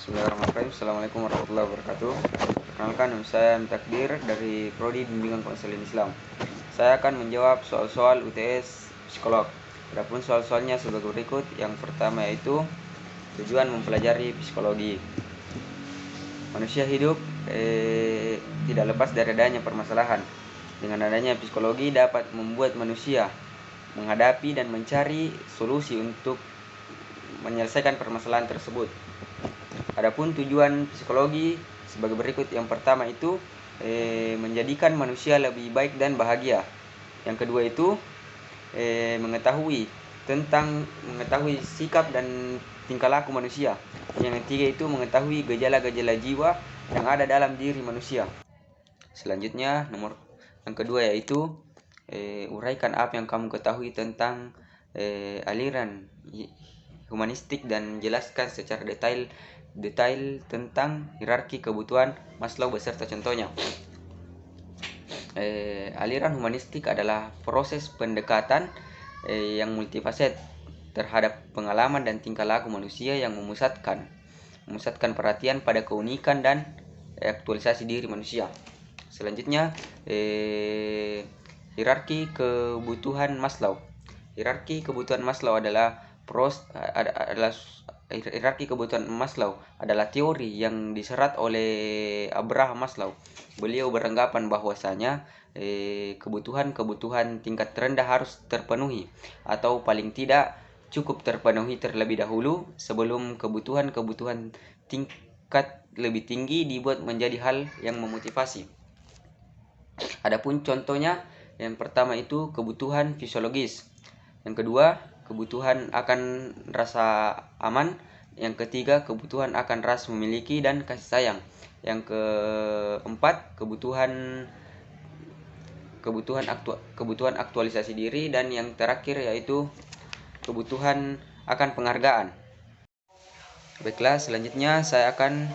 Bismillahirrahmanirrahim. Assalamualaikum warahmatullahi wabarakatuh. Perkenalkan, nama saya Takdir dari Prodi Bimbingan Konseling Islam. Saya akan menjawab soal-soal UTS Psikolog. Adapun soal-soalnya sebagai berikut. Yang pertama yaitu tujuan mempelajari psikologi. Manusia hidup tidak lepas dari adanya permasalahan. Dengan adanya psikologi dapat membuat manusia menghadapi dan mencari solusi untuk menyelesaikan permasalahan tersebut. Adapun tujuan psikologi sebagai berikut. Yang pertama itu menjadikan manusia lebih baik dan bahagia. Yang kedua itu mengetahui sikap dan tingkah laku manusia. Yang ketiga itu mengetahui gejala-gejala jiwa yang ada dalam diri manusia. Selanjutnya yang kedua yaitu uraikan apa yang kamu ketahui tentang aliran humanistik dan jelaskan secara detail tentang hierarki kebutuhan Maslow beserta contohnya. Aliran humanistik adalah proses pendekatan yang multifaset terhadap pengalaman dan tingkah laku manusia yang memusatkan perhatian pada keunikan dan aktualisasi diri manusia. Selanjutnya hierarki kebutuhan Maslow. Hierarki kebutuhan Maslow adalah teori yang diserat oleh Abraham Maslow. Beliau beranggapan bahwasanya kebutuhan tingkat rendah harus terpenuhi atau paling tidak cukup terpenuhi terlebih dahulu sebelum kebutuhan tingkat lebih tinggi dibuat menjadi hal yang memotivasi. Adapun contohnya, yang pertama itu kebutuhan fisiologis. Yang kedua, kebutuhan akan rasa aman. Yang ketiga, kebutuhan akan rasa memiliki dan kasih sayang. Yang keempat, kebutuhan aktualisasi diri. Dan yang terakhir yaitu kebutuhan akan penghargaan. Baiklah, selanjutnya saya akan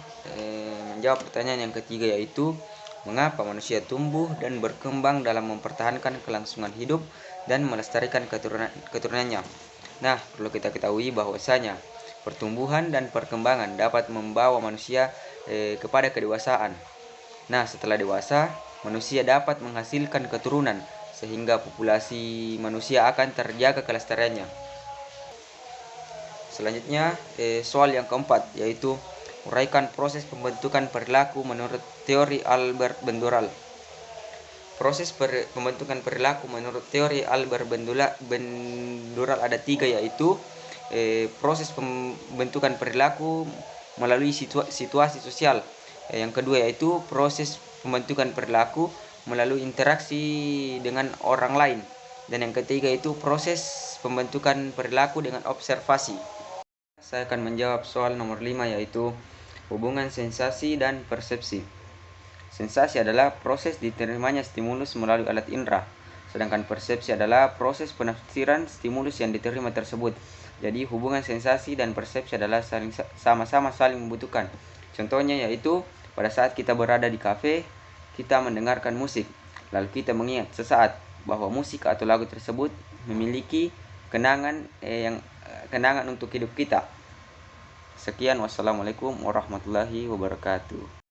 menjawab pertanyaan yang ketiga yaitu mengapa manusia tumbuh dan berkembang dalam mempertahankan kelangsungan hidup dan melestarikan keturunannya. Nah, perlu kita ketahui bahwasanya pertumbuhan dan perkembangan dapat membawa manusia kepada kedewasaan. Nah, setelah dewasa, manusia dapat menghasilkan keturunan sehingga populasi manusia akan terjaga kelestariannya. Selanjutnya, soal yang keempat yaitu uraikan proses pembentukan perilaku menurut teori Albert Bandura. Proses pembentukan perilaku menurut teori Albert Bandura ada 3 yaitu proses pembentukan perilaku melalui situasi sosial. Yang kedua yaitu proses pembentukan perilaku melalui interaksi dengan orang lain. Dan yang ketiga itu proses pembentukan perilaku dengan observasi. Saya akan menjawab soal nomor 5 yaitu hubungan sensasi dan persepsi. Sensasi adalah proses diterimanya stimulus melalui alat indera, sedangkan persepsi adalah proses penafsiran stimulus yang diterima tersebut. Jadi hubungan sensasi dan persepsi adalah sama-sama saling membutuhkan. Contohnya yaitu pada saat kita berada di kafe, kita mendengarkan musik, lalu kita mengingat sesaat bahwa musik atau lagu tersebut memiliki kenangan untuk hidup kita. Sekian, wassalamualaikum warahmatullahi wabarakatuh.